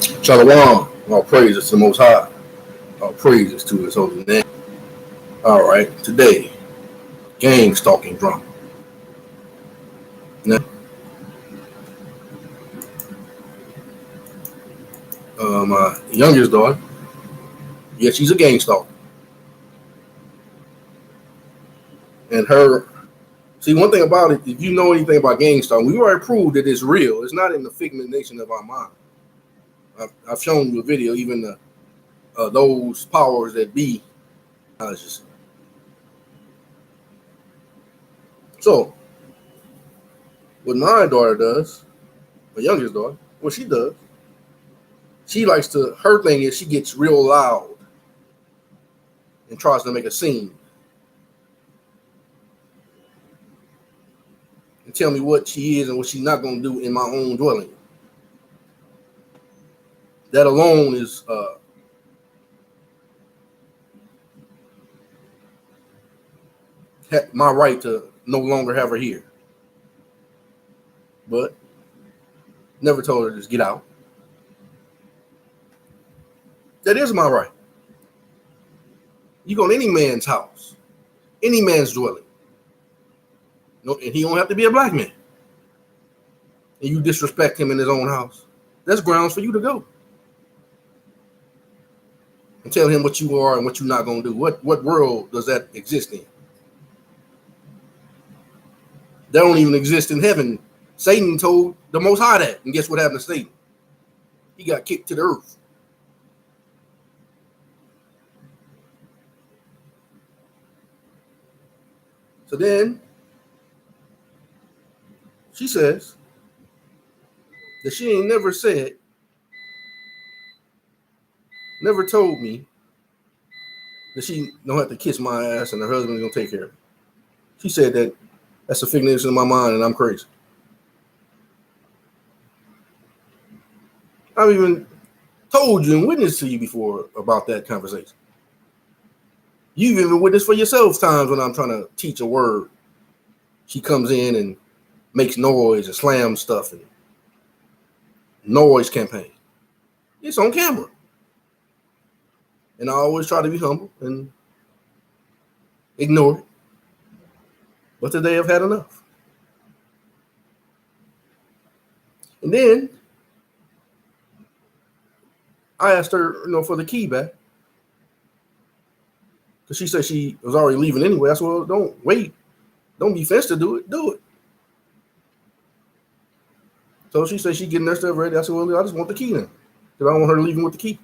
Shalom, all praises to the Most High, all praises to His holy name. All right, today, gang stalking drunk. Now, my youngest daughter, yeah, she's a gang stalker. And see, one thing about it, if you know anything about gang stalking, we already proved that it's real. It's not in the figmentation of our mind. I've shown you a video, even those powers that be. So, what my daughter does, my youngest daughter, what she does, her thing is she gets real loud and tries to make a scene and tell me what she is and what she's not going to do in my own dwelling. That alone is my right to no longer have her here. But never told her to just get out. That is my right. You go to any man's house, any man's dwelling. No, and he don't have to be a black man. And you disrespect him in his own house. That's grounds for you to go. And tell him what you are and what you're not going to do. What world does that exist in? That don't even exist in heaven. Satan told the Most High that. And guess what happened to Satan? He got kicked to the earth. So then, she says that she ain't never told me that she don't have to kiss my ass and her husband's gonna take care of it. She said that that's a figment in my mind and I'm crazy. I've even told you and witnessed to you before about that conversation. You've even witnessed for yourself times when I'm trying to teach a word. She comes in and makes noise and slams stuff and noise campaign. It's on camera. And I always try to be humble and ignore it. But today I've had enough. And then I asked her, for the key back. Because she said she was already leaving anyway. I said, well, don't wait. Don't be fenced to do it. Do it. So she said she's getting her stuff ready. I said, well, I just want the key now. Because I don't want her leaving with the key.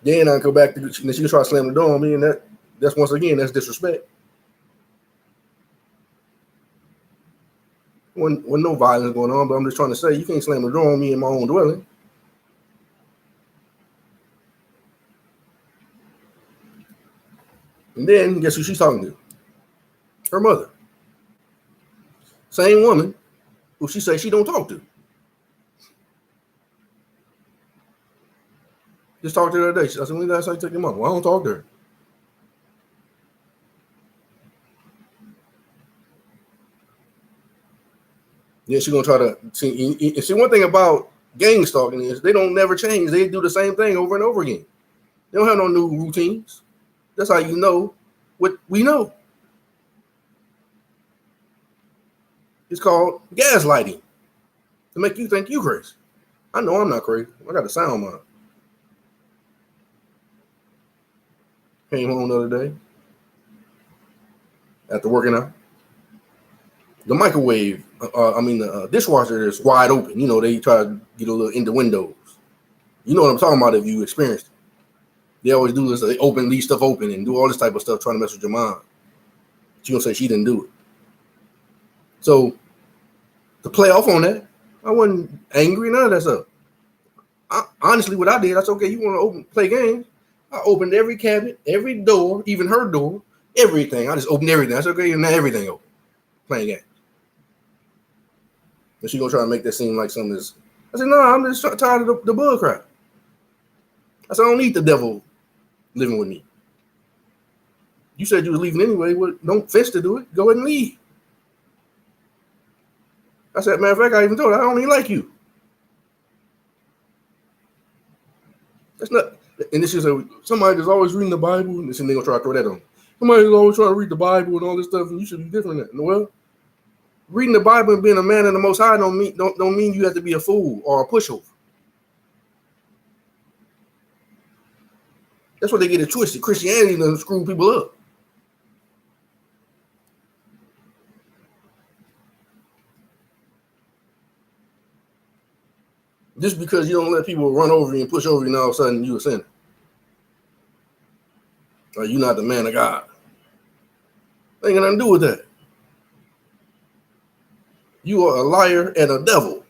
Then I go back to, she can try to slam the door on me, and that's once again, that's disrespect. When no violence going on, but I'm just trying to say, you can't slam the door on me in my own dwelling. And then, guess who she's talking to? Her mother. Same woman who she says she don't talk to. Just talked to her today. I said, when last time you took your mom? Well, I don't talk to her. Yeah, she's going to try to see one thing about gang stalking is they don't never change. They do the same thing over and over again. They don't have no new routines. That's how you know what we know. It's called gaslighting to make you think you crazy. I know I'm not crazy. I got a sound mind. Came home the other day after working out. The microwave, the dishwasher is wide open. They try to get a little in the windows. You know what I'm talking about if you experienced it. They always do this. They leave stuff open and do all this type of stuff trying to mess with your mind. She gonna say she didn't do it. So to play off on that, I wasn't angry, none of that stuff. Honestly, what I did, I said, okay, you want to play games? I opened every cabinet, every door, even her door, everything. I just opened everything. I said, okay, now everything open. Playing games. And she gonna try to make that seem like something is. I said, no, I'm just tired of the bull crap. I said, I don't need the devil living with me. You said you was leaving anyway. Well, don't fence to do it. Go ahead and leave. I said, matter of fact, I even told her, I don't even like you. That's not, and this is somebody that's always reading the Bible, and they're going to try to throw that on. Somebody who's always trying to read the Bible and all this stuff, and you should be different than that. Well, reading the Bible and being a man of the Most High don't mean you have to be a fool or a pushover. That's what they get it twisted. Christianity doesn't screw people up. Just because you don't let people run over you and push over you, and all of a sudden you a sinner. Or you're not the man of God. Ain't got nothing to do with that. You are a liar and a devil.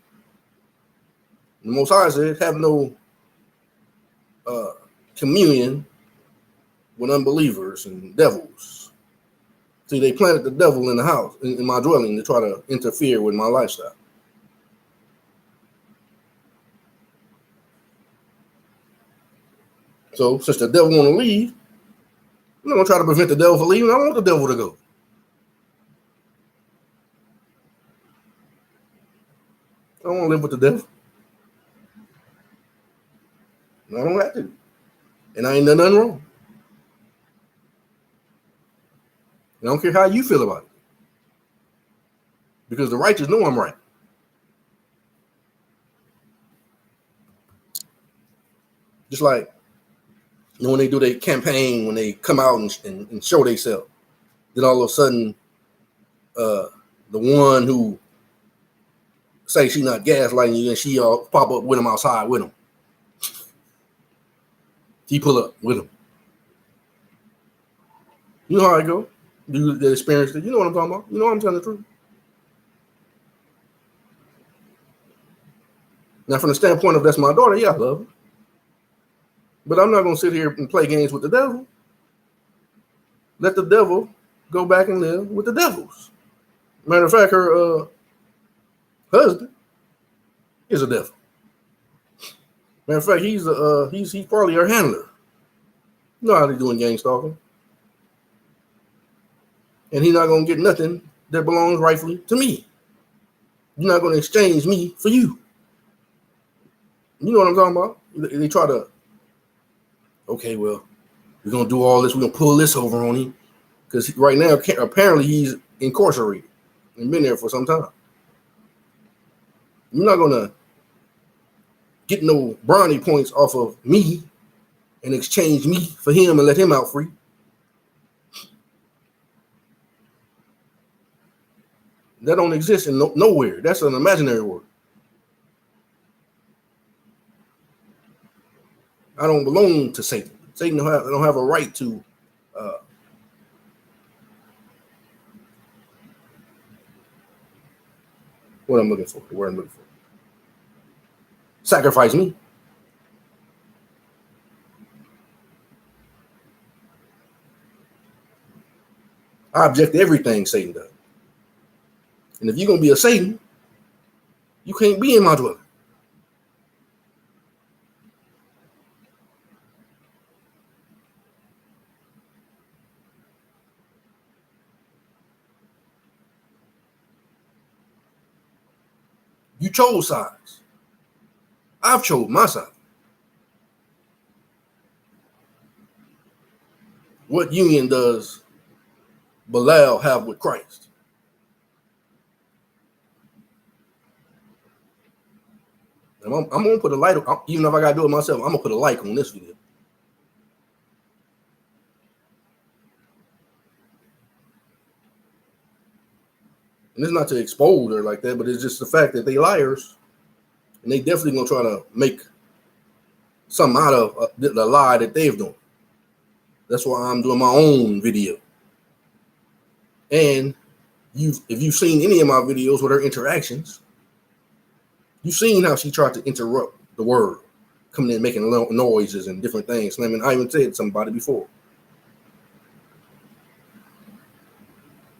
The Most High said, have no communion with unbelievers and devils. See, they planted the devil in the house, in my dwelling, to try to interfere with my lifestyle. So, since the devil want to leave, I'm not going to try to prevent the devil from leaving. I want the devil to go. I don't want to live with the devil. I don't have to. And I ain't done nothing wrong. I don't care how you feel about it. Because the righteous know I'm right. Just like when they do their campaign, when they come out and show themselves, then all of a sudden, the one who say she not gaslighting you and she pop up with him outside with him. He pull up with him. You know how I go. You experienced it. You know what I'm talking about. You know I'm telling the truth. Now, from the standpoint of that's my daughter, yeah, I love her. But I'm not going to sit here and play games with the devil. Let the devil go back and live with the devils. Matter of fact, her husband is a devil. Matter of fact, he's probably her handler. You know how they doing gang stalking. And he's not going to get nothing that belongs rightfully to me. You're not going to exchange me for you. You know what I'm talking about? They try to, okay, well, we're going to do all this. We're going to pull this over on him. Because right now, apparently, he's incarcerated and been there for some time. You're not going to get no brownie points off of me and exchange me for him and let him out free. That don't exist in nowhere. That's an imaginary word. I don't belong to Satan. Satan don't have a right to what I'm looking for. The word I'm looking for. Sacrifice me. I object to everything Satan does. And if you're going to be a Satan, you can't be in my dwelling. You chose sides. I've chose my side. What union does Belial have with Christ? I'm going to put a light, even if I got to do it myself, I'm going to put a like on this video. And it's not to expose her like that, but it's just the fact that they liars. And they definitely going to try to make something out of the lie that they've done. That's why I'm doing my own video. And if you've seen any of my videos with her interactions, you've seen how she tried to interrupt the word, coming in making noises and different things. I mean, I even said somebody before.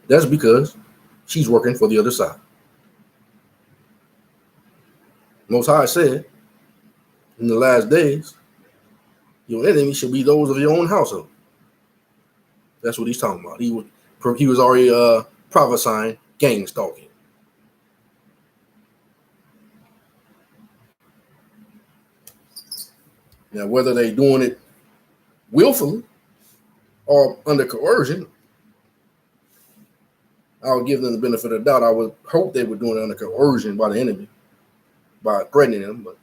That's because she's working for the other side. Most High said, in the last days, your enemy should be those of your own household. That's what he's talking about. He was already prophesying gang stalking. Now, whether they're doing it willfully or under coercion, I'll give them the benefit of the doubt. I would hope they were doing it under coercion by the enemy, by threatening them. But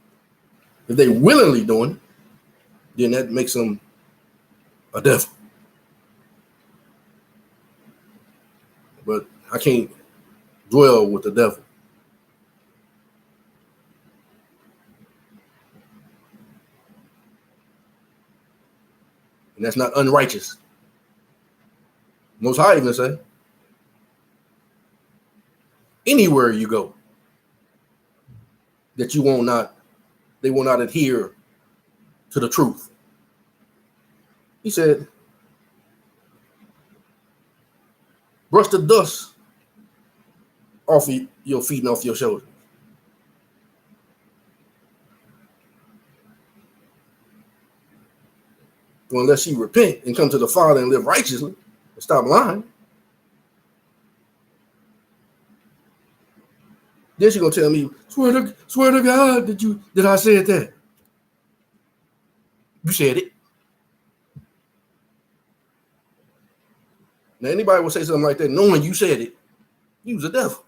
if they willingly doing it, then that makes them a devil. But I can't dwell with the devil. And that's not unrighteous. Most High even say, anywhere you go, that you will not, they will not adhere to the truth. He said, brush the dust off your feet and off your shoulders. Well, unless you repent and come to the Father and live righteously and stop lying, then she's gonna tell me, swear to God, did I say that? You said it. Now, anybody will say something like that, knowing you said it, you's a devil.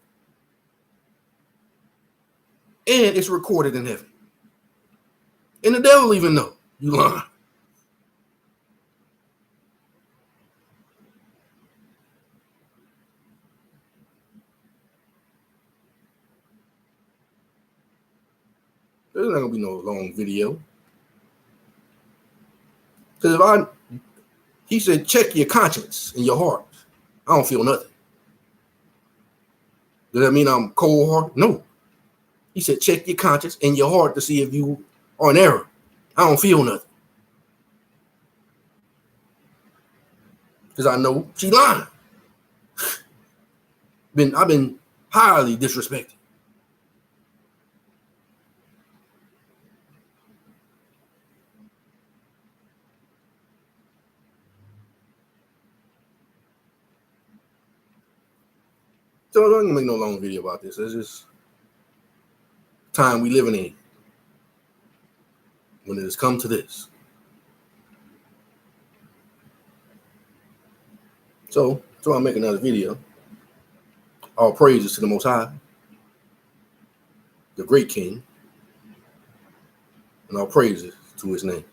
And it's recorded in heaven. And the devil even know you lying. There's not gonna be no long video. Because he said, check your conscience and your heart. I don't feel nothing. Does that mean I'm cold hearted? No. He said, check your conscience and your heart to see if you are in error. I don't feel nothing. Because I know she lying. I've been highly disrespected. So I'm not gonna make no long video about this. It's just time we living in when it has come to this. So I'll make another video. All praises to the Most High, the great King, and all praises to his name.